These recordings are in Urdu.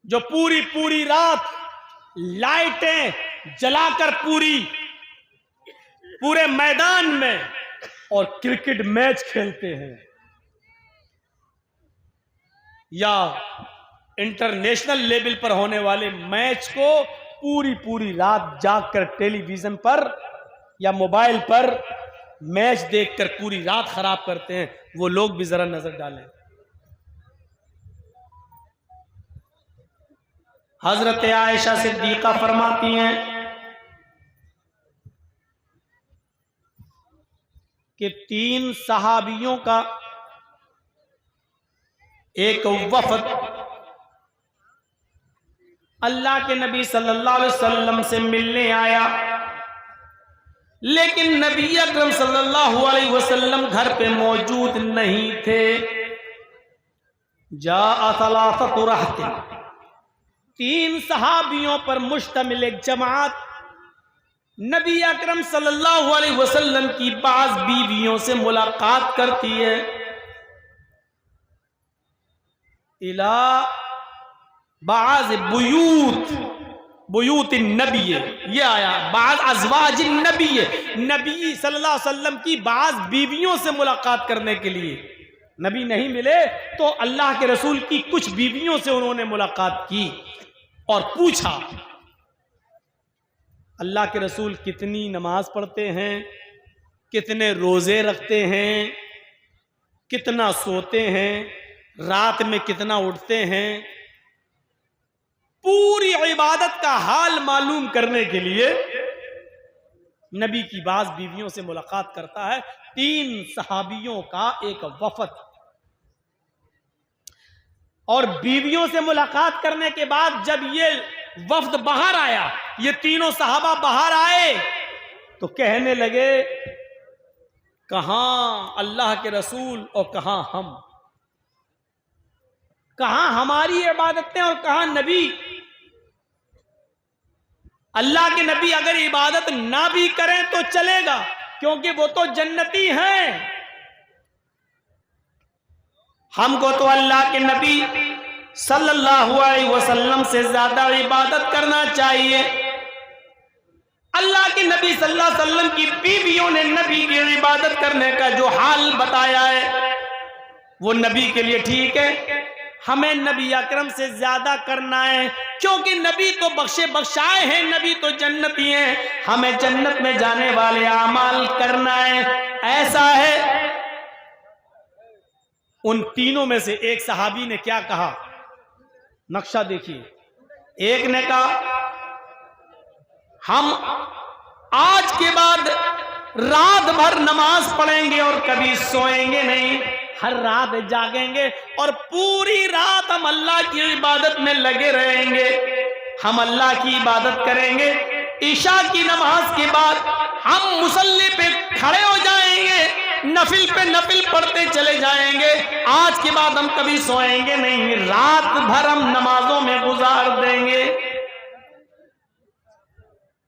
جو پوری پوری رات لائٹیں جلا کر پورے میدان میں اور کرکٹ میچ کھیلتے ہیں، یا انٹرنیشنل لیول پر ہونے والے میچ کو پوری رات جاگ کر ٹیلی ویژن پر یا موبائل پر میچ دیکھ کر پوری رات خراب کرتے ہیں، وہ لوگ بھی ذرا نظر ڈالیں۔ حضرت عائشہ صدیقہ فرماتی ہیں کہ 3 صحابیوں کا ایک وفد اللہ کے نبی صلی اللہ علیہ وسلم سے ملنے آیا، لیکن نبی اکرم صلی اللہ علیہ وسلم گھر پہ موجود نہیں تھے۔ جاء 3 رہط، 3 صحابیوں پر مشتمل ایک جماعت نبی اکرم صلی اللہ علیہ وسلم کی بعض بیویوں سے ملاقات کرتی ہے۔ الى بعض بیوت النبی، یہ آیا بعض ازواج النبی، نبی صلی اللہ علیہ وسلم کی بعض بیویوں سے ملاقات کرنے کے لیے نبی نہیں ملے تو اللہ کے رسول کی کچھ بیویوں سے انہوں نے ملاقات کی اور پوچھا اللہ کے رسول کتنی نماز پڑھتے ہیں، کتنے روزے رکھتے ہیں، کتنا سوتے ہیں، رات میں کتنا اٹھتے ہیں، پوری عبادت کا حال معلوم کرنے کے لیے نبی کی بعض بیویوں سے ملاقات کرتا ہے۔ 3 صحابیوں کا ایک وفد، اور بیویوں سے ملاقات کرنے کے بعد جب یہ وفد باہر آیا، یہ تینوں صحابہ باہر آئے تو کہنے لگے کہاں اللہ کے رسول اور کہاں ہم، کہاں ہماری عبادتیں اور کہاں نبی؟ اللہ کے نبی اگر عبادت نہ بھی کریں تو چلے گا کیونکہ وہ تو جنتی ہیں، ہم کو تو اللہ کے نبی صلی اللہ علیہ وسلم سے زیادہ عبادت کرنا چاہیے۔ اللہ کے نبی صلی اللہ علیہ وسلم کی بیویوں نے نبی کی عبادت کرنے کا جو حال بتایا ہے وہ نبی کے لیے ٹھیک ہے، ہمیں نبی اکرم سے زیادہ کرنا ہے، کیونکہ نبی تو بخشے بخشائے ہیں، نبی تو جنتی ہیں، ہمیں جنت میں جانے والے اعمال کرنا ہے۔ ایسا ہے ان تینوں میں سے ایک صحابی نے کیا کہا، نقشہ دیکھیے۔ ایک نے کہا ہم آج کے بعد رات بھر نماز پڑھیں گے اور کبھی سوئیں گے نہیں، ہر رات جاگیں گے اور پوری رات ہم اللہ کی عبادت میں لگے رہیں گے، ہم اللہ کی عبادت کریں گے، عشاء کی نماز کے بعد ہم مصلی پہ کھڑے ہو جائیں گے، نفل پہ نفل پڑھتے چلے جائیں گے، آج کے بعد ہم کبھی سوئیں گے نہیں، رات بھر ہم نمازوں میں گزار دیں گے۔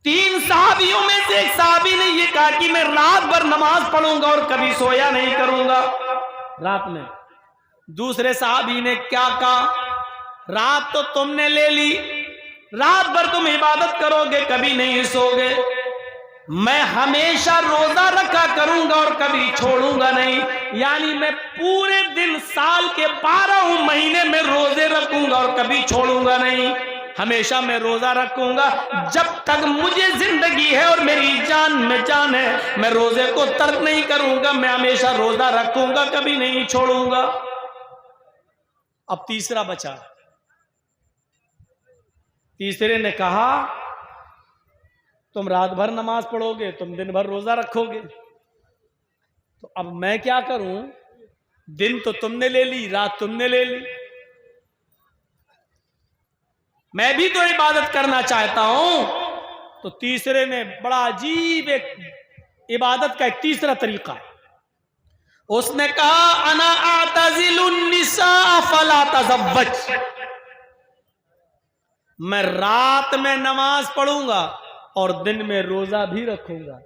3 صحابیوں میں سے ایک صحابی نے یہ کہا کہ میں رات بھر نماز پڑھوں گا اور کبھی سویا نہیں کروں گا رات میں۔ دوسرے صحابی نے کیا کہا، رات تو تم نے لے لی، رات بھر تم عبادت کرو گے کبھی نہیں سو گے، میں ہمیشہ روزہ رکھا کروں گا اور کبھی چھوڑوں گا نہیں، یعنی میں پورے دن سال کے 12 مہینے میں روزے رکھوں گا اور کبھی چھوڑوں گا نہیں، ہمیشہ میں روزہ رکھوں گا، جب تک مجھے زندگی ہے اور میری جان میں جان ہے میں روزے کو ترک نہیں کروں گا، میں ہمیشہ روزہ رکھوں گا کبھی نہیں چھوڑوں گا۔ اب تیسرا بچا، تیسرے نے کہا تم رات بھر نماز پڑھو گے، تم دن بھر روزہ رکھو گے، تو اب میں کیا کروں، دن تو تم نے لے لی، رات تم نے لے لی، میں بھی تو عبادت کرنا چاہتا ہوں۔ تو تیسرے نے بڑا عجیب ایک عبادت کا ایک تیسرا طریقہ ہے، اس نے کہا انا اعتزل النساء فلا تزوج، میں رات میں نماز پڑھوں گا اور دن میں روزہ بھی رکھوں گا،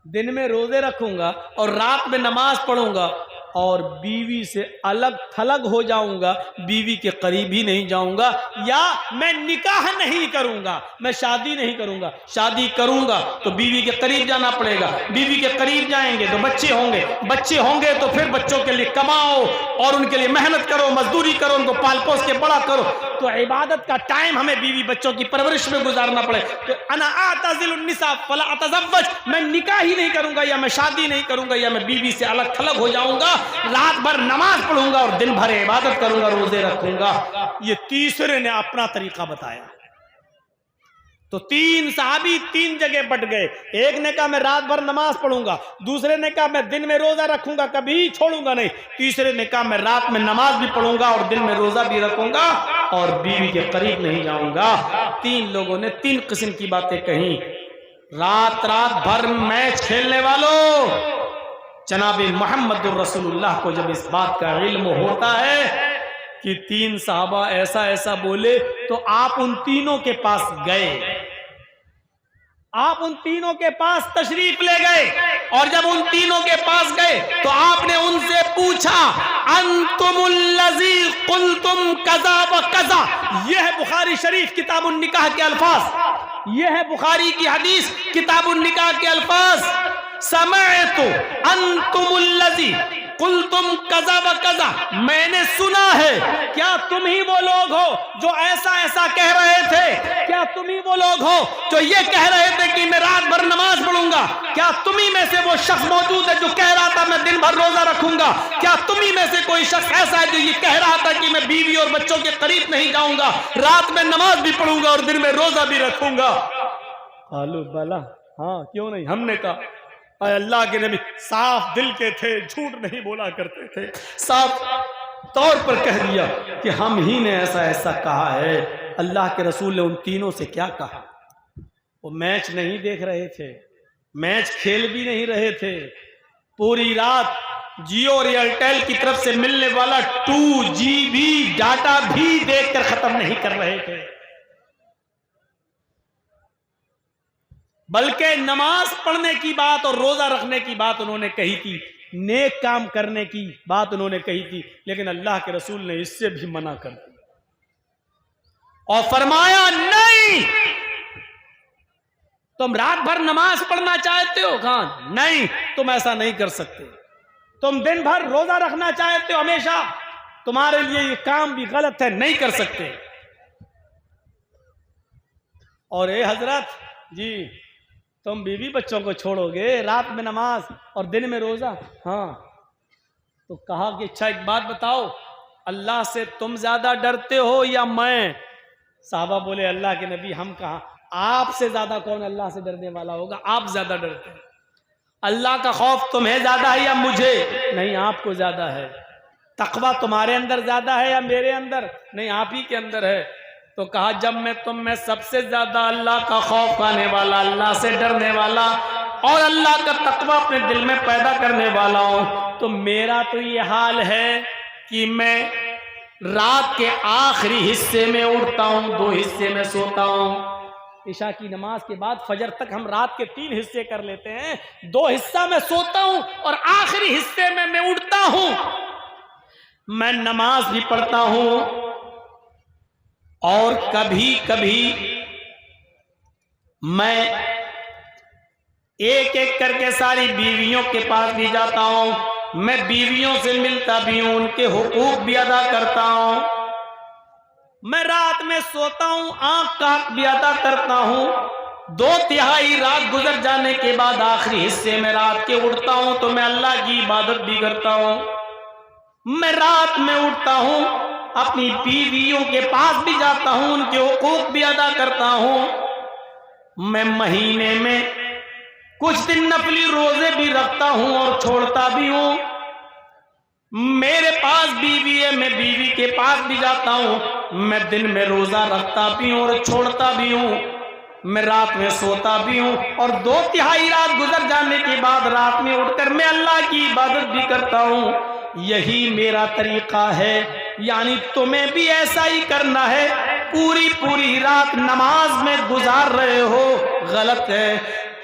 دن میں روزے رکھوں گا اور رات میں نماز پڑھوں گا، اور بیوی سے الگ تھلگ ہو جاؤں گا, بیوی کے قریب ہی نہیں جاؤں گا, یا میں نکاح نہیں کروں گا, میں شادی نہیں کروں گا, شادی کروں گا تو بیوی کے قریب جانا پڑے گا, بیوی کے قریب جائیں گے تو بچے ہوں گے, بچے ہوں گے تو پھر بچوں کے لیے کماؤ اور ان کے لیے محنت کرو, مزدوری کرو, ان کو پال پوس کے بڑا کرو, تو عبادت کا ٹائم ہمیں بیوی بچوں کی پرورش میں گزارنا پڑے. تو انا اعتزل النساء فلا اتزوج, میں نکاح ہی نہیں کروں گا, یا میں شادی نہیں کروں گا, یا میں بیوی سے الگ تھلگ ہو جاؤں گا, رات بھر نماز پڑھوں گا اور دن بھر عبادت کروں گا, روزے رکھوں گا. یہ تیسرے نے اپنا طریقہ بتایا. تو 3 صحابی 3 جگہ بٹ گئے. ایک نے کہا میں رات بھر نماز پڑھوں گا, دوسرے نے کہا میں دن میں روزہ رکھوں گا, کبھی چھوڑوں گا نہیں, تیسرے نے کہا میں رات میں نماز بھی پڑھوں گا اور دن میں روزہ بھی رکھوں گا اور بیوی کے قریب نہیں جاؤں گا. 3 لوگوں نے 3 قسم کی باتیں کہیں. رات بھر میچ کھیلنے والوں, جناب محمد الرسول اللہ کو جب اس بات کا علم ہوتا ہے کہ 3 صحابہ ایسا ایسا بولے, تو آپ ان تینوں کے پاس گئے, آپ ان تینوں کے پاس تشریف لے گئے, اور جب ان تینوں کے پاس گئے تو آپ نے ان سے پوچھا انتم الذی قلتم کذا و کذا. یہ ہے بخاری شریف کتاب النکاح کے الفاظ, یہ ہے بخاری کی حدیث کتاب النکاح کے الفاظ. سمعت انتم الذی قلتم کذا و کذا, میں نے سنا ہے. کیا تم ہی وہ لوگ ہو جو ایسا ایسا کہہ رہے تھے؟ کیا تم ہی وہ لوگ ہو جو یہ کہہ رہے تھے کہ میں رات بھر نماز پڑھوں گا؟ کیا تم ہی میں سے وہ شخص موجود ہے جو کہہ رہا تھا میں دن بھر روزہ رکھوں گا؟ کیا تم ہی میں سے کوئی شخص ایسا ہے جو یہ کہہ رہا تھا کہ میں بیوی اور بچوں کے قریب نہیں جاؤں گا, رات میں نماز بھی پڑھوں گا اور دن میں روزہ بھی رکھوں گا؟ قالوا بلا, ہاں کیوں نہیں. ہم نے کہا اے اللہ کے نبی صاف دل کے تھے, جھوٹ نہیں بولا کرتے تھے, صاف طور پر کہہ دیا کہ ہم ہی نے ایسا ایسا کہا ہے. اللہ کے رسول نے ان تینوں سے کیا کہا؟ وہ میچ نہیں دیکھ رہے تھے, میچ کھیل بھی نہیں رہے تھے, پوری رات جیو اور ایئرٹیل کی طرف سے ملنے والا 2GB ڈاٹا بھی دیکھ کر ختم نہیں کر رہے تھے, بلکہ نماز پڑھنے کی بات اور روزہ رکھنے کی بات انہوں نے کہی تھی, نیک کام کرنے کی بات انہوں نے کہی تھی, لیکن اللہ کے رسول نے اس سے بھی منع کر دیا اور فرمایا نہیں, تم رات بھر نماز پڑھنا چاہتے ہو, کہاں نہیں, تم ایسا نہیں کر سکتے. تم دن بھر روزہ رکھنا چاہتے ہو ہمیشہ, تمہارے لیے یہ کام بھی غلط ہے, نہیں کر سکتے. اور اے حضرت جی, تم بیوی بچوں کو چھوڑو گے, رات میں نماز اور دن میں روزہ؟ ہاں. تو کہا کہ اچھا ایک بات بتاؤ, اللہ سے تم زیادہ ڈرتے ہو یا میں؟ صحابہ بولے اللہ کے نبی ہم کہاں, آپ سے زیادہ کون اللہ سے ڈرنے والا ہوگا, آپ زیادہ ڈرتے ہیں. اللہ کا خوف تمہیں زیادہ ہے یا مجھے؟ نہیں, آپ کو زیادہ ہے. تقویٰ تمہارے اندر زیادہ ہے یا میرے اندر؟ نہیں, آپ ہی کے اندر ہے. تو کہا جب میں تم میں سب سے زیادہ اللہ کا خوف کھانے والا, اللہ سے ڈرنے والا اور اللہ کا تقویٰ اپنے دل میں پیدا کرنے والا ہوں, تو میرا تو یہ حال ہے کہ میں رات کے آخری حصے میں اٹھتا ہوں, 2 حصے میں سوتا ہوں. عشاء کی نماز کے بعد فجر تک ہم رات کے 3 حصے کر لیتے ہیں, 2 حصہ میں سوتا ہوں اور آخری حصے میں اٹھتا ہوں. میں نماز بھی پڑھتا ہوں اور کبھی کبھی میں ایک ایک کر کے ساری بیویوں کے پاس بھی جاتا ہوں, میں بیویوں سے ملتا بھی ہوں, ان کے حقوق بھی ادا کرتا ہوں. میں رات میں سوتا ہوں, آنکھ کا حق بھی ادا کرتا ہوں. 2/3 رات گزر جانے کے بعد آخری حصے میں رات کے اٹھتا ہوں تو میں اللہ کی عبادت بھی کرتا ہوں. میں رات میں اٹھتا ہوں, اپنی بیویوں کے پاس بھی جاتا ہوں, ان کے حقوق بھی ادا کرتا ہوں. میں مہینے میں کچھ دن نفلی روزے بھی رکھتا ہوں اور چھوڑتا بھی ہوں. میرے پاس بیوی ہے, میں بیوی کے پاس بھی جاتا ہوں. میں دن میں روزہ رکھتا بھی ہوں اور چھوڑتا بھی ہوں. میں رات میں سوتا بھی ہوں اور 2/3 رات گزر جانے کے بعد رات میں اٹھ کر میں اللہ کی عبادت بھی کرتا ہوں. یہی میرا طریقہ ہے. یعنی تمہیں بھی ایسا ہی کرنا ہے. پوری رات نماز میں گزار رہے ہو, غلط ہے.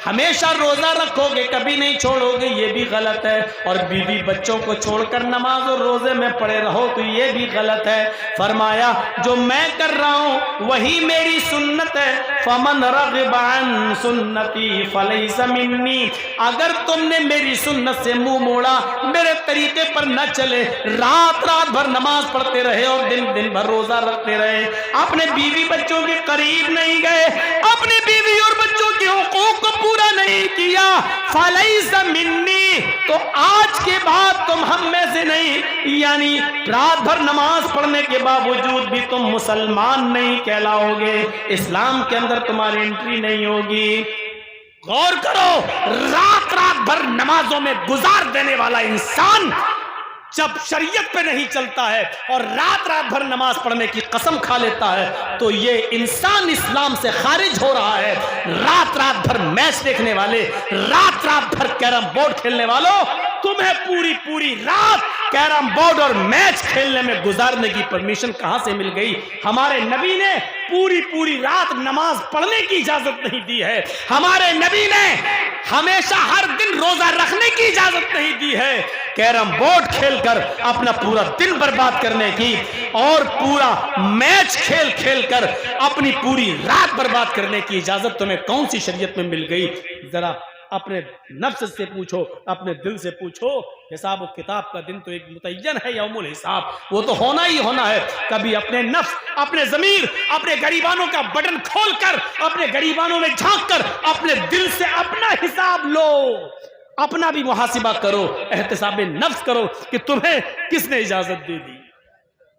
ہمیشہ روزہ رکھو گے کبھی نہیں چھوڑو گے یہ بھی غلط ہے، اور بیوی بچوں کو چھوڑ کر نماز اور روزے میں پڑے رہو تو یہ بھی غلط ہے۔ فرمایا جو میں کر رہا ہوں وہی میری سنت ہے، فمن رغب عن سنتی فلیس منی، اگر تم نے میری سنت سے منہ موڑا، میرے طریقے پر نہ چلے، رات رات بھر نماز پڑھتے رہے اور دن دن بھر روزہ رکھتے رہے، اپنے بیوی بچوں کے قریب نہیں گئے، اپنی بیوی اور بچوں کے حقوق کو پورا نہیں کیا، فلیس منی، تو آج کے بعد تم ہم میں سے نہیں، یعنی رات بھر نماز پڑھنے کے باوجود بھی تم مسلمان نہیں کہلاؤ گے، اسلام کے اندر تمہاری انٹری نہیں ہوگی۔ غور کرو، رات رات بھر نمازوں میں گزار دینے والا انسان جب شریعت پہ نہیں چلتا ہے اور رات رات بھر نماز پڑھنے کی قسم کھا لیتا ہے تو یہ انسان اسلام سے خارج ہو رہا ہے۔ رات رات بھر میچ دیکھنے والے، رات رات بھر کیرم بورڈ کھیلنے والوں، تمہیں پوری پوری رات کیرم بورڈ اور میچ کھیلنے میں گزارنے کی پرمیشن کہاں سے مل گئی؟ ہمارے نبی نے پوری پوری رات نماز پڑھنے کی اجازت نہیں دی ہے، ہمارے نبی نے ہمیشہ ہر دن روزہ رکھنے کی اجازت نہیں دی ہے، کیرم بورڈ کھیل کر اپنا پورا دن برباد کرنے کی اور پورا میچ کھیل کھیل کر اپنی پوری رات برباد کرنے کی اجازت تمہیں کون سی شریعت میں مل گئی؟ ذرا اپنے نفس سے پوچھو، اپنے دل سے پوچھو۔ حساب و کتاب کا دن تو ایک متعین ہے، یوم الحساب، وہ تو ہونا ہی ہونا ہے۔ کبھی اپنے نفس، اپنے ضمیر، اپنے گریبانوں کا بٹن کھول کر، اپنے گریبانوں میں جھانک کر اپنے دل سے اپنا حساب لو، اپنا بھی محاسبہ کرو، احتساب نفس کرو کہ تمہیں کس نے اجازت دے دی؟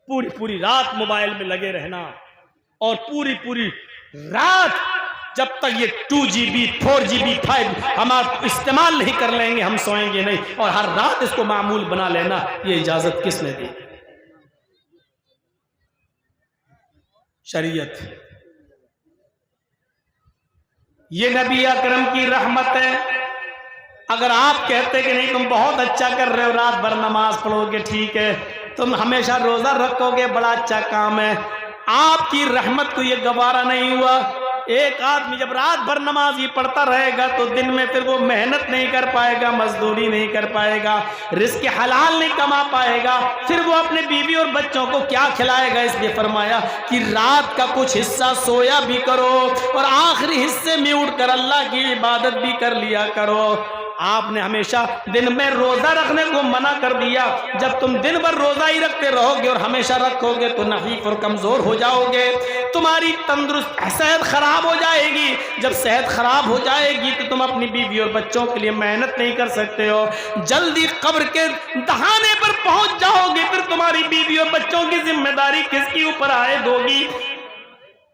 پوری پوری رات موبائل میں لگے رہنا اور پوری پوری رات جب تک یہ 2GB 4GB 5 ہم استعمال نہیں کر لیں گے ہم سوئیں گے نہیں، اور ہر رات اس کو معمول بنا لینا، یہ اجازت کس نے دی؟ شریعت۔ یہ نبی اکرم کی رحمت ہے۔ اگر آپ کہتے کہ نہیں تم بہت اچھا کر رہے ہو، رات بھر نماز پڑھو گے، ٹھیک ہے، تم ہمیشہ روزہ رکھو گے، بڑا اچھا کام ہے، آپ کی رحمت کو یہ گوارا نہیں ہوا۔ ایک آدمی جب رات بھر نماز ہی پڑھتا رہے گا تو دن میں پھر وہ محنت نہیں کر پائے گا، مزدوری نہیں کر پائے گا، رزق حلال نہیں کما پائے گا، پھر وہ اپنے بیوی اور بچوں کو کیا کھلائے گا؟ اس لیے فرمایا کہ رات کا کچھ حصہ سویا بھی کرو اور آخری حصے میں اٹھ کر اللہ کی عبادت بھی کر لیا کرو۔ آپ نے ہمیشہ دن میں روزہ رکھنے کو منع کر دیا۔ جب تم دن بھر روزہ ہی رکھتے رہو گے اور ہمیشہ رکھو گے تو نحیف اور کمزور ہو جاؤ گے، تمہاری تندرست صحت خراب ہو جائے گی۔ جب صحت خراب ہو جائے گی تو تم اپنی بیوی اور بچوں کے لیے محنت نہیں کر سکتے ہو، جلدی قبر کے دہانے پر پہنچ جاؤ گے، پھر تمہاری بیوی اور بچوں کی ذمہ داری کس کے اوپر عائد ہوگی؟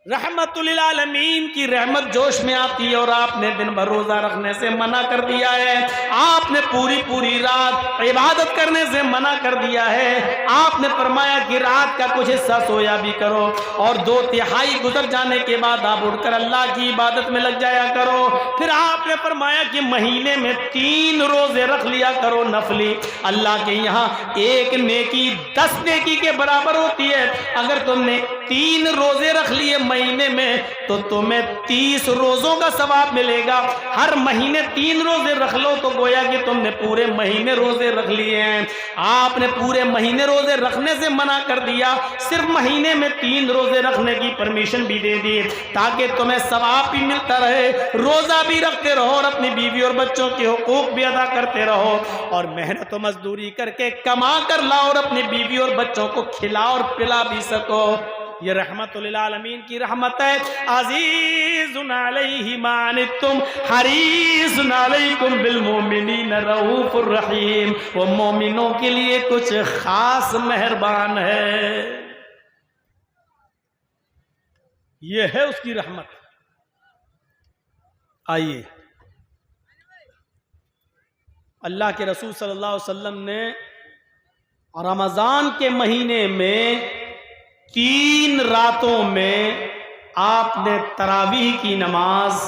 رحمت للعالمین کی رحمت جوش میں آتی ہے اور آپ نے دن بھر روزہ رکھنے سے منع کر دیا ہے، آپ نے پوری پوری رات عبادت کرنے سے منع کر دیا ہے، آپ نے فرمایا کہ رات کا کچھ حصہ سویا بھی کرو اور 2/3 گزر جانے کے بعد آپ اٹھ کر اللہ کی عبادت میں لگ جایا کرو۔ پھر آپ نے فرمایا کہ مہینے میں 3 روزے رکھ لیا کرو نفلی، اللہ کے یہاں ایک نیکی 10 نیکی کے برابر ہوتی ہے۔ اگر تم نے 3 روزے رکھ لیے مہینے میں تو تمہیں 30 روزوں کا ثواب ملے گا۔ ہر مہینے 3 روزے رکھ لو تو گویا کہ تم نے پورے مہینے روزے رکھ لیے ہیں۔ آپ نے پورے مہینے روزے رکھنے سے منع کر دیا، صرف مہینے میں 3 روزے رکھنے کی پرمیشن بھی دے دی تاکہ تمہیں ثواب بھی ملتا رہے، روزہ بھی رکھتے رہو اور اپنی بیوی اور بچوں کے حقوق بھی ادا کرتے رہو، اور محنت و مزدوری کر کے کما کر لاؤ اور اپنی بیوی اور بچوں کو کھلا اور پلا بھی سکو۔ یہ رحمت للعالمین کی رحمت ہے۔ عزیز علیہ ما عنتم حریص علیکم بالمؤمنین رؤوف الرحیم، وہ مومنوں کے لیے کچھ خاص مہربان ہے، یہ ہے اس کی رحمت۔ آئیے، اللہ کے رسول صلی اللہ علیہ وسلم نے رمضان کے مہینے میں 3 راتوں میں آپ نے تراویح کی نماز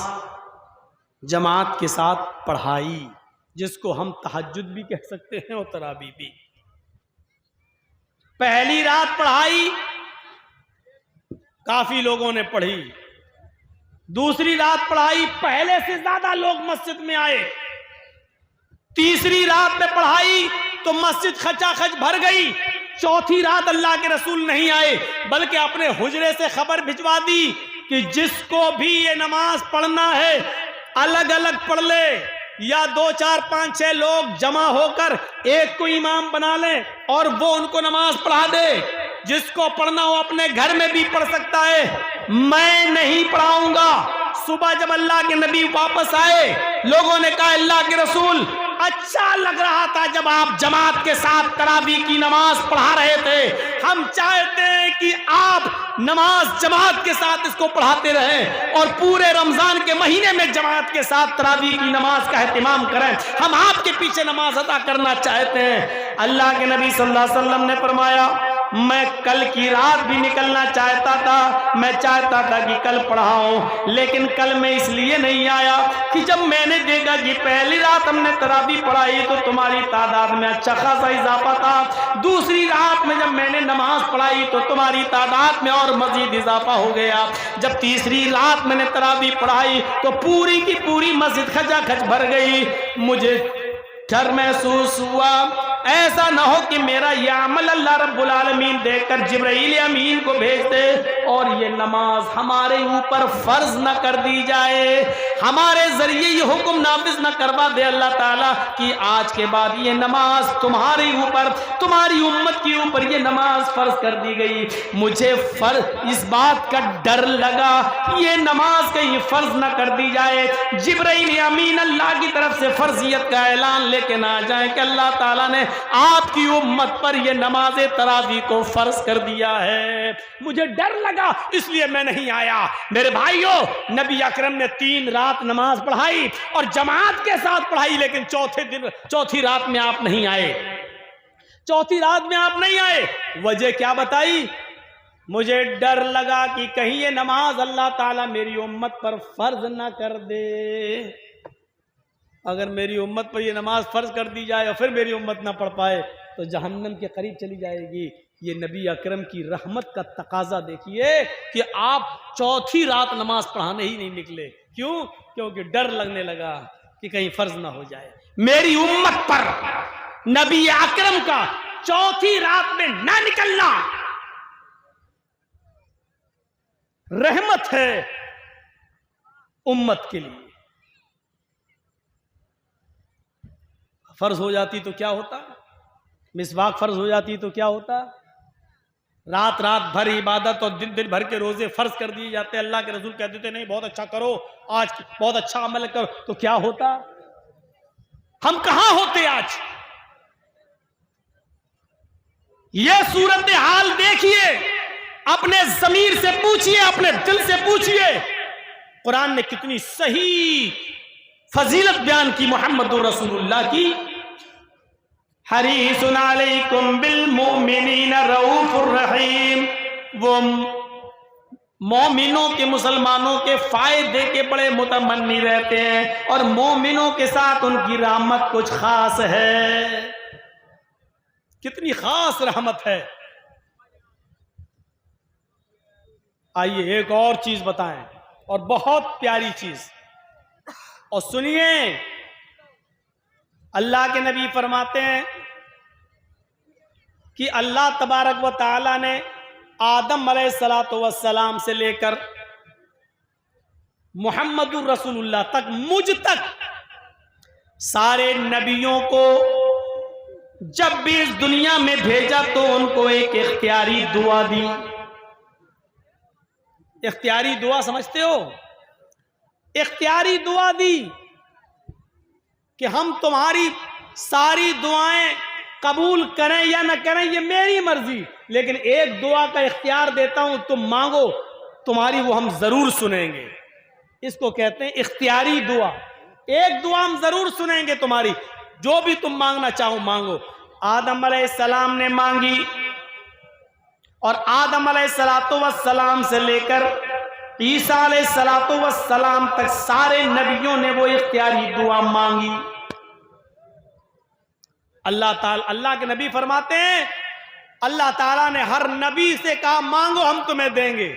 جماعت کے ساتھ پڑھائی، جس کو ہم تہجد بھی کہہ سکتے ہیں اور تراویح بھی۔ پہلی رات پڑھائی، کافی لوگوں نے پڑھی، دوسری رات پڑھائی، پہلے سے زیادہ لوگ مسجد میں آئے. تیسری رات میں پڑھائی تو مسجد کھچا کھچ بھر گئی. چوتھی رات اللہ کے رسول نہیں آئے بلکہ اپنے حجرے سے خبر بھجوا دی کہ جس کو بھی یہ نماز پڑھنا ہے الگ الگ پڑھ لے، یا 2 4 5 6 لوگ جمع ہو کر ایک کو امام بنا لیں اور وہ ان کو نماز پڑھا دے. جس کو پڑھنا ہو اپنے گھر میں بھی پڑھ سکتا ہے، میں نہیں پڑھاؤں گا. صبح جب اللہ کے نبی واپس آئے، لوگوں نے کہا اللہ کے رسول اچھا لگ رہا تھا جب آپ جماعت کے ساتھ تراویح کی نماز پڑھا رہے تھے، ہم چاہتے ہیں کہ آپ نماز جماعت کے ساتھ اس کو پڑھاتے رہیں اور پورے رمضان کے مہینے میں جماعت کے ساتھ تراویح کی نماز کا اہتمام کریں، ہم آپ کے پیچھے نماز ادا کرنا چاہتے ہیں. اللہ کے نبی صلی اللہ علیہ وسلم نے فرمایا میں کل کی رات بھی نکلنا چاہتا تھا، میں چاہتا تھا کہ کل پڑھاؤں، لیکن کل میں اس لیے نہیں آیا کہ جب میں نے دیکھا کہ پہلی رات ہم نے تراویح پڑھائی تو تمہاری تعداد میں اچھا خاصا اضافہ تھا، دوسری رات میں جب میں نے نماز پڑھائی تو تمہاری تعداد میں اور مزید اضافہ ہو گیا، جب تیسری رات میں نے تراویح پڑھائی تو پوری کی پوری مسجد کھچا کھچ بھر گئی. مجھے ڈر محسوس ہوا ایسا نہ ہو کہ میرا یہ عمل اللہ رب العالمین دیکھ کر جبرائیل امین کو بھیج دے اور یہ نماز ہمارے اوپر فرض نہ کر دی جائے، ہمارے ذریعے یہ حکم نافذ نہ کروا دے اللہ تعالیٰ کہ آج کے بعد یہ نماز تمہارے اوپر، تمہاری امت کے اوپر یہ نماز فرض کر دی گئی. مجھے اس بات کا ڈر لگا یہ نماز کہیں فرض نہ کر دی جائے، جبرائیل امین اللہ کی طرف سے فرضیت کا اعلان لے کے نہ آ جائیں کہ اللہ تعالیٰ نے آپ کی امت پر یہ نماز تراویح کو فرض کر دیا ہے. مجھے ڈر لگا اس لیے میں نہیں آیا. میرے بھائیوں، نبی اکرم نے 3 رات نماز پڑھائی اور جماعت کے ساتھ پڑھائی، لیکن چوتھی رات میں آپ نہیں آئے. چوتھی رات میں آپ نہیں آئے، وجہ کیا بتائی؟ مجھے ڈر لگا کہ کہیں یہ نماز اللہ تعالیٰ میری امت پر فرض نہ کر دے. اگر میری امت پر یہ نماز فرض کر دی جائے اور پھر میری امت نہ پڑھ پائے تو جہنم کے قریب چلی جائے گی. یہ نبی اکرم کی رحمت کا تقاضا دیکھیے کہ آپ چوتھی رات نماز پڑھانے ہی نہیں نکلے. کیوں؟ کیونکہ ڈر لگنے لگا کہ کہیں فرض نہ ہو جائے. میری امت پر نبی اکرم کا چوتھی رات میں نہ نکلنا رحمت ہے امت کے لیے. فرض ہو جاتی تو کیا ہوتا؟ مسواک فرض ہو جاتی تو کیا ہوتا؟ رات بھر عبادت اور دن بھر کے روزے فرض کر دیے جاتے. اللہ کے رسول کہتے تھے نہیں بہت اچھا کرو، آج بہت اچھا عمل کرو، تو کیا ہوتا؟ ہم کہاں ہوتے آج؟ یہ صورتحال دیکھیے، اپنے ضمیر سے پوچھئے، اپنے دل سے پوچھئے. قرآن نے کتنی صحیح فضیلت بیان کی محمد رسول اللہ کی. حریص علیکم بالمؤمنین رؤوف الرحیم. وہ مومنوں کے، مسلمانوں کے فائدے کے بڑے متمنی رہتے ہیں اور مومنوں کے ساتھ ان کی رحمت کچھ خاص ہے. کتنی خاص رحمت ہے. آئیے ایک اور چیز بتائیں، اور بہت پیاری چیز، اور سنیے. اللہ کے نبی فرماتے ہیں کہ اللہ تبارک و تعالی نے آدم علیہ السلام سے لے کر محمد الرسول اللہ تک، مجھ تک، سارے نبیوں کو جب بھی اس دنیا میں بھیجا تو ان کو ایک اختیاری دعا دی. اختیاری دعا سمجھتے ہو؟ اختیاری دعا دی کہ ہم تمہاری ساری دعائیں قبول کریں یا نہ کریں یہ میری مرضی، لیکن ایک دعا کا اختیار دیتا ہوں، تم مانگو، تمہاری وہ ہم ضرور سنیں گے. اس کو کہتے ہیں اختیاری دعا. ایک دعا ہم ضرور سنیں گے تمہاری، جو بھی تم مانگنا چاہو مانگو. آدم علیہ السلام نے مانگی، اور آدم علیہ السلام سے لے کر عیسیٰ علیہ السلام تک سارے نبیوں نے وہ اختیاری دعا مانگی. اللہ کے نبی فرماتے ہیں اللہ تعالیٰ نے ہر نبی سے کہا مانگو ہم تمہیں دیں گے.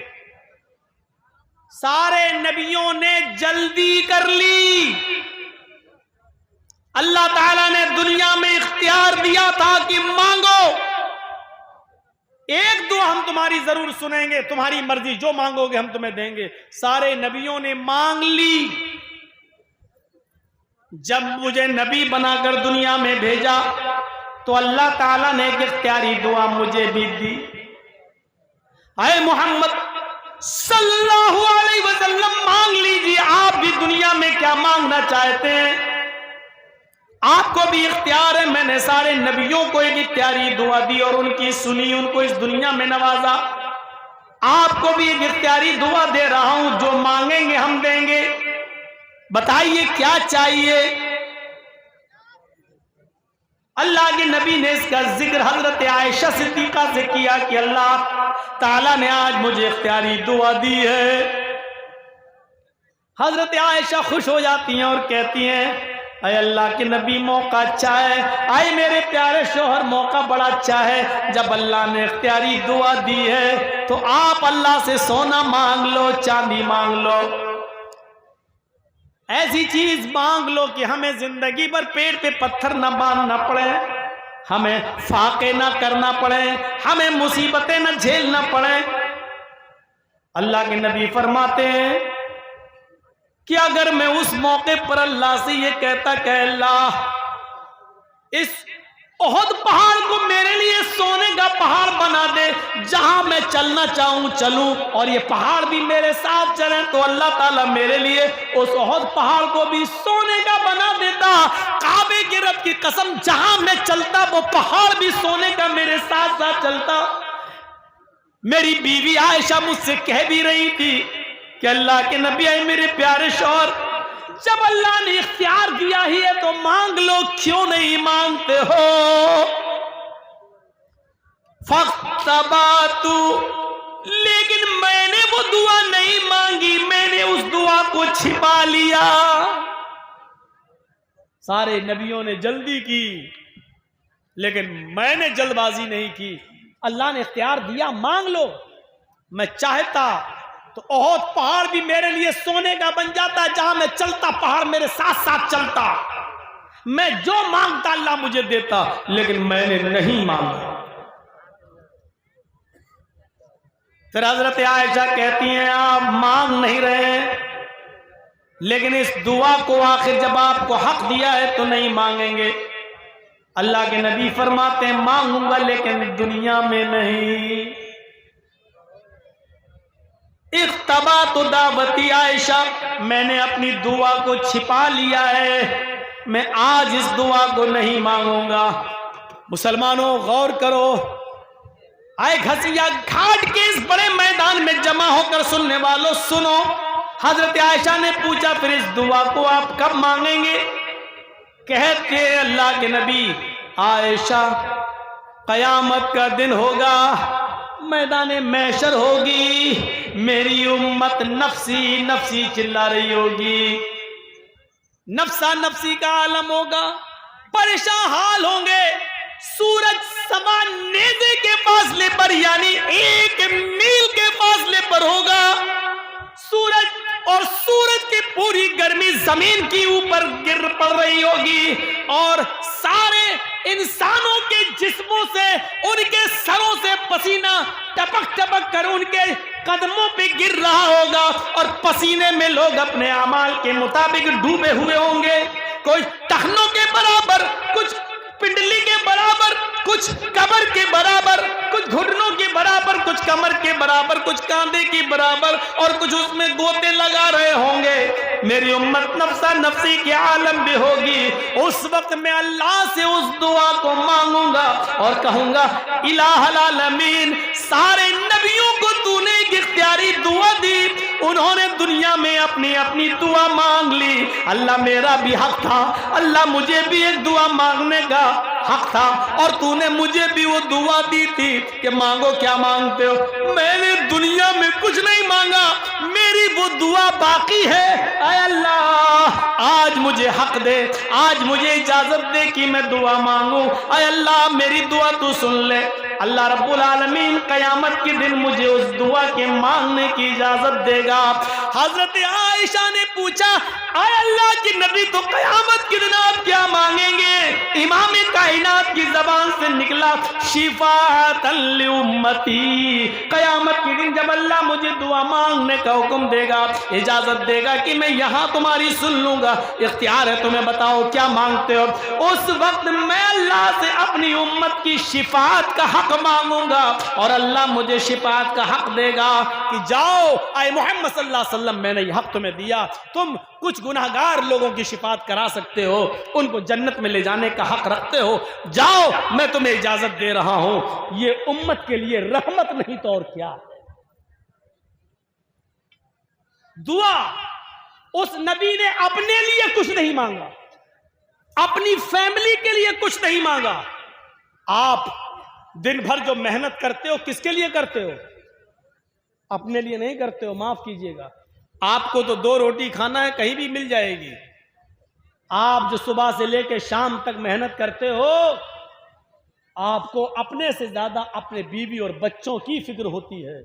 سارے نبیوں نے جلدی کر لی. اللہ تعالیٰ نے دنیا میں اختیار دیا تھا کہ مانگو, ایک دعا ہم تمہاری ضرور سنیں گے, تمہاری مرضی جو مانگو گے ہم تمہیں دیں گے. سارے نبیوں نے مانگ لی. جب مجھے نبی بنا کر دنیا میں بھیجا تو اللہ تعالیٰ نے ایک اختیاری دعا مجھے بھی دی. اے محمد صلی اللہ علیہ وسلم مانگ لیجیے, آپ بھی دنیا میں کیا مانگنا چاہتے ہیں, آپ کو بھی اختیار ہے. میں نے سارے نبیوں کو ایک اختیاری دعا دی اور ان کی سنی, ان کو اس دنیا میں نوازا. آپ کو بھی ایک اختیاری دعا دے رہا ہوں, جو مانگیں گے ہم دیں گے. بتائیے کیا چاہیے. اللہ کے نبی نے اس کا ذکر حضرت عائشہ صدیقہ سے کیا کہ اللہ تعالیٰ نے آج مجھے اختیاری دعا دی ہے. حضرت عائشہ خوش ہو جاتی ہیں اور کہتی ہیں اے اللہ کے نبی موقع اچھا ہے, اے میرے پیارے شوہر موقع بڑا اچھا ہے. جب اللہ نے اختیاری دعا دی ہے تو آپ اللہ سے سونا مانگ لو, چاندی مانگ لو, ایسی چیز مانگ لو کہ ہمیں زندگی بھر پیٹ پہ پتھر نہ باندھنا پڑے, ہمیں فاقے نہ کرنا پڑے, ہمیں مصیبتیں نہ جھیلنا پڑے. اللہ کے نبی فرماتے ہیں کہ اگر میں اس موقع پر اللہ سے یہ کہتا کہ اللہ اس احد پہاڑ کو میرے لیے سونے کا پہاڑ بنا دے, جہاں میں چلنا چاہوں چلوں اور یہ پہاڑ بھی میرے ساتھ چلیں, تو اللہ تعالیٰ میرے لیے اس احد پہاڑ کو بھی سونے کا بنا دیتا. کعبے کے رب کی قسم, جہاں میں چلتا وہ پہاڑ بھی سونے کا میرے ساتھ ساتھ چلتا. میری بیوی عائشہ مجھ سے کہہ بھی رہی تھی کہ اللہ کے نبی اے میرے پیارے شوہر, جب اللہ نے اختیار دیا ہی ہے تو مانگ لو, کیوں نہیں مانگتے ہو. فَاخْتَبَاتُ, لیکن میں نے وہ دعا نہیں مانگی, میں نے اس دعا کو چھپا لیا. سارے نبیوں نے جلدی کی لیکن میں نے جلد بازی نہیں کی. اللہ نے اختیار دیا مانگ لو, میں چاہتا تو احد پہاڑ بھی میرے لیے سونے کا بن جاتا, جہاں میں چلتا پہاڑ میرے ساتھ ساتھ چلتا. میں جو مانگتا اللہ مجھے دیتا, لیکن میں نے نہیں مانگا. پھر حضرت عائشہ کہتی ہیں آپ مانگ نہیں رہے, لیکن اس دعا کو آخر جب آپ کو حق دیا ہے تو نہیں مانگیں گے. اللہ کے نبی فرماتے ہیں مانگوں گا لیکن دنیا میں نہیں. اختبات دعوتی عائشہ, میں نے اپنی دعا کو چھپا لیا ہے, میں آج اس دعا کو نہیں مانگوں گا. مسلمانوں غور کرو, آئے گھسیا گھاٹ کے اس بڑے میدان میں جمع ہو کر سننے والوں سنو. حضرت عائشہ نے پوچھا پھر اس دعا کو آپ کب مانگیں گے. کہتے اللہ کے نبی عائشہ قیامت کا دن ہوگا, میدان محشر ہوگی, میری امت نفسی نفسی چلا رہی ہوگی, نفسا نفسی کا عالم ہوگا, پریشان حال ہوں گے. سورج سوا نیزے کے فاصلے پر یعنی 1 میل کے فاصلے پر ہوگا. سورج اور سورج کی پوری گرمی زمین کی اوپر گر پڑ رہی ہوگی, اور سارے انسانوں کے جسموں سے ان کے سروں سے پسینہ ٹپک ٹپک کر ان کے قدموں پہ گر رہا ہوگا, اور پسینے میں لوگ اپنے اعمال کے مطابق ڈوبے ہوئے ہوں گے. کچھ ٹخنوں کے برابر, کچھ پنڈلی کے برابر, کچھ کمر کے برابر, کچھ گھٹنوں کے برابر, کچھ کمر کے برابر, کچھ کاندھے کے برابر, اور کچھ اس میں گوتے لگا رہے ہوں گے. میری امت نفسا نفسی کے عالم بھی ہوگی. اس وقت میں اللہ سے اس دعا کو مانگوں گا اور کہوں گا الہ العالمین, سارے نبیوں کو تو نے ایک اختیاری دعا دی, انہوں نے دنیا میں اپنی اپنی دعا مانگ لی. اللہ میرا بھی حق تھا, اللہ مجھے بھی ایک دعا مانگنے کا حق تھا, اور تو نے مجھے بھی وہ دعا دی تھی کہ مانگو کیا مانگتے ہو. میں نے دنیا میں کچھ نہیں مانگا, میری وہ دعا باقی ہے. اے اللہ آج مجھے حق دے, آج مجھے اجازت دے کہ میں دعا مانگوں. اے اللہ میری دعا تو سن لے. اللہ رب العالمین قیامت کے دن مجھے اس دعا کے مانگنے کی اجازت دے گا۔ حضرت عائشہ نے پوچھا اے اللہ کے نبی تو قیامت کے دن آپ کیا مانگیں گے؟ امام کائنات کی زبان سے نکلا شفاعۃ لامتی، قیامت کے دن جب اللہ مجھے دعا مانگنے کا حکم دے گا، اجازت دے گا کہ میں یہاں تمہاری سن لوں گا، اختیار ہے تمہیں بتاؤ کیا مانگتے ہو، اس وقت میں اللہ سے اپنی امت کی شفاعت کا حق مانگوں گا اور اللہ مجھے شفاعت کا حق دے گا کہ جاؤ اے محمد صلی اللہ علیہ وسلم میں نے یہ حق تمہیں دیا، تم کچھ گناہگار لوگوں کی شفاعت کرا سکتے ہو، ان کو جنت میں لے جانے کا حق رکھتے ہو، جاؤ میں تمہیں اجازت دے رہا ہوں۔ یہ امت کے لیے رحمت نہیں تو اور کیا ہے؟ دعا اس نبی نے اپنے لیے کچھ نہیں مانگا، اپنی فیملی کے لیے کچھ نہیں مانگا۔ آپ دن بھر جو محنت کرتے ہو کس کے لیے کرتے ہو؟ اپنے لیے نہیں کرتے ہو، معاف کیجئے گا، آپ کو تو 2 روٹی کھانا ہے، کہیں بھی مل جائے گی۔ آپ جو صبح سے لے کے شام تک محنت کرتے ہو، آپ کو اپنے سے زیادہ اپنے بیوی اور بچوں کی فکر ہوتی ہے،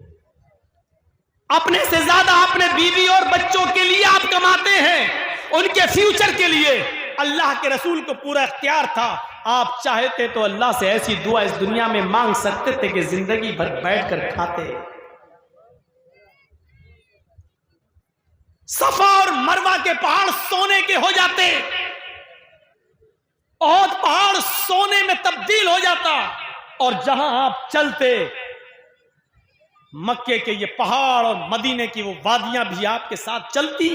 اپنے سے زیادہ اپنے بیوی اور بچوں کے لیے آپ کماتے ہیں، ان کے فیوچر کے لیے۔ اللہ کے رسول کو پورا اختیار تھا، آپ چاہتے تو اللہ سے ایسی دعا اس دنیا میں مانگ سکتے تھے کہ زندگی بھر بیٹھ کر کھاتے۔ صفا اور مروہ کے پہاڑ سونے کے ہو جاتے، احد پہاڑ سونے میں تبدیل ہو جاتا، اور جہاں آپ چلتے مکے کے یہ پہاڑ اور مدینے کی وہ وادیاں بھی آپ کے ساتھ چلتی،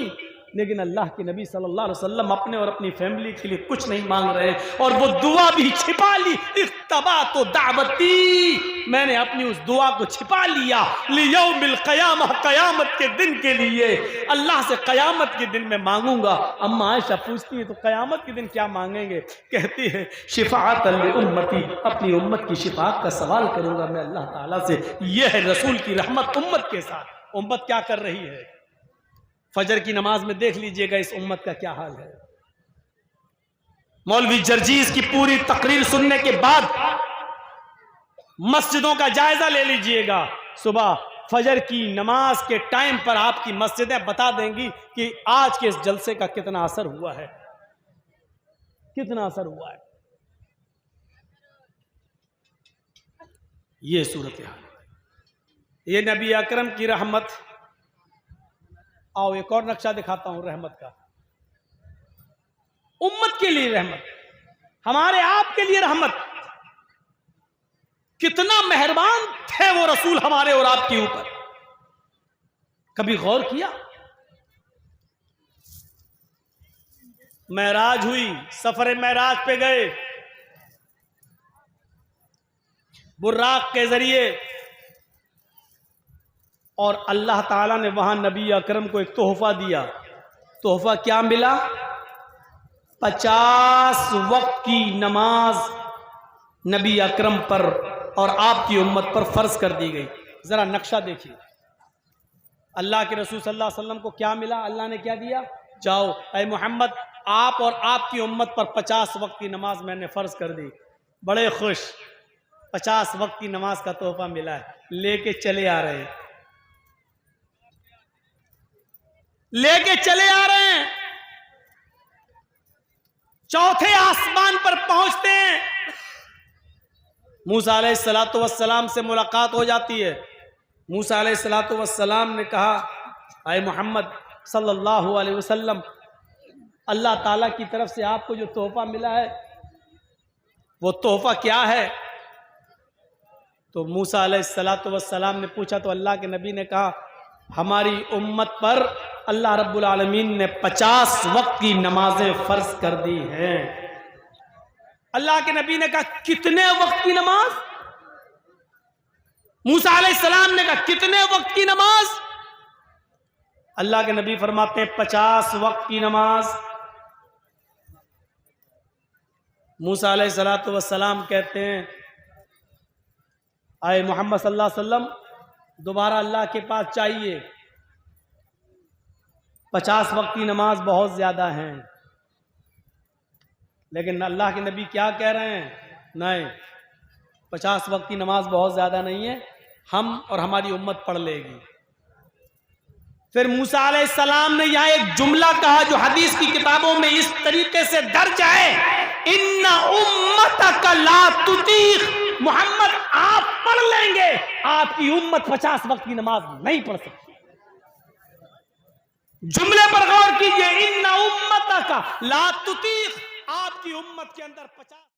لیکن اللہ کے نبی صلی اللہ علیہ وسلم اپنے اور اپنی فیملی کے لیے کچھ نہیں مانگ رہے، اور وہ دعا بھی چھپا لی۔ اختبات و دعوتی، میں نے اپنی اس دعا کو چھپا لیا لیوم القیامہ، قیامت کے دن کے لیے، اللہ سے قیامت کے دن میں مانگوں گا۔ اما عائشہ پوچھتی ہے تو قیامت کے دن کیا مانگیں گے؟ کہتی ہے شفاعت لامتی، اپنی امت کی شفاعت کا سوال کروں گا میں اللہ تعالیٰ سے۔ یہ ہے رسول کی رحمت امت کے ساتھ۔ امت کیا کر رہی ہے؟ فجر کی نماز میں دیکھ لیجئے گا اس امت کا کیا حال ہے۔ مولوی جرجیز کی پوری تقریر سننے کے بعد مسجدوں کا جائزہ لے لیجئے گا، صبح فجر کی نماز کے ٹائم پر آپ کی مسجدیں بتا دیں گی کہ آج کے اس جلسے کا کتنا اثر ہوا ہے، کتنا اثر ہوا ہے۔ یہ صورتحال، یہ نبی اکرم کی رحمت۔ آؤ ایک اور نقشہ دکھاتا ہوں رحمت کا، امت کے لیے رحمت، ہمارے آپ کے لیے رحمت۔ کتنا مہربان تھے وہ رسول ہمارے اور آپ کے اوپر، کبھی غور کیا؟ معراج ہوئی، سفر معراج پہ گئے، براق کے ذریعے، اور اللہ تعالیٰ نے وہاں نبی اکرم کو ایک تحفہ دیا۔ تحفہ کیا ملا؟ 50 وقت کی نماز نبی اکرم پر اور آپ کی امت پر فرض کر دی گئی۔ ذرا نقشہ دیکھیے، اللہ کے رسول صلی اللہ علیہ وسلم کو کیا ملا؟ اللہ نے کیا دیا؟ جاؤ اے محمد، آپ اور آپ کی امت پر 50 وقت کی نماز میں نے فرض کر دی۔ بڑے خوش، 50 وقت کی نماز کا تحفہ ملا ہے، لے کے چلے آ رہے ہیں، لے کے چلے آ رہے ہیں، چوتھے آسمان پر پہنچتے ہیں، موسیٰ علیہ السلام سے ملاقات ہو جاتی ہے۔ موسیٰ علیہ السلام نے کہا اے محمد صلی اللہ علیہ وسلم، اللہ تعالیٰ کی طرف سے آپ کو جو تحفہ ملا ہے وہ تحفہ کیا ہے؟ تو موسیٰ علیہ السلام نے پوچھا تو اللہ کے نبی نے کہا ہماری امت پر اللہ رب العالمین نے 50 وقت کی نمازیں فرض کر دی ہیں۔ اللہ کے نبی نے کہا کتنے وقت کی نماز؟ موسیٰ علیہ السلام نے کہا کتنے وقت کی نماز؟ اللہ کے نبی فرماتے ہیں 50 وقت کی نماز۔ موسیٰ علیہ السلام کہتے ہیں اے محمد صلی اللہ علیہ وسلم دوبارہ اللہ کے پاس چاہیے، 50 وقت کی نماز بہت زیادہ ہیں۔ لیکن اللہ کے نبی کیا کہہ رہے ہیں؟ نہیں، 50 وقت کی نماز بہت زیادہ نہیں ہے، ہم اور ہماری امت پڑھ لے گی۔ پھر موسیٰ علیہ السلام نے یہاں ایک جملہ کہا جو حدیث کی کتابوں میں اس طریقے سے درج ہے، ان امتک لا تطیق، محمد آپ پڑھ لیں گے، آپ کی امت 50 وقت کی نماز نہیں پڑھ سکتی۔ جملے پر غور کیجئے، ان امتک لا تطیق، آپ کی امت کے اندر 50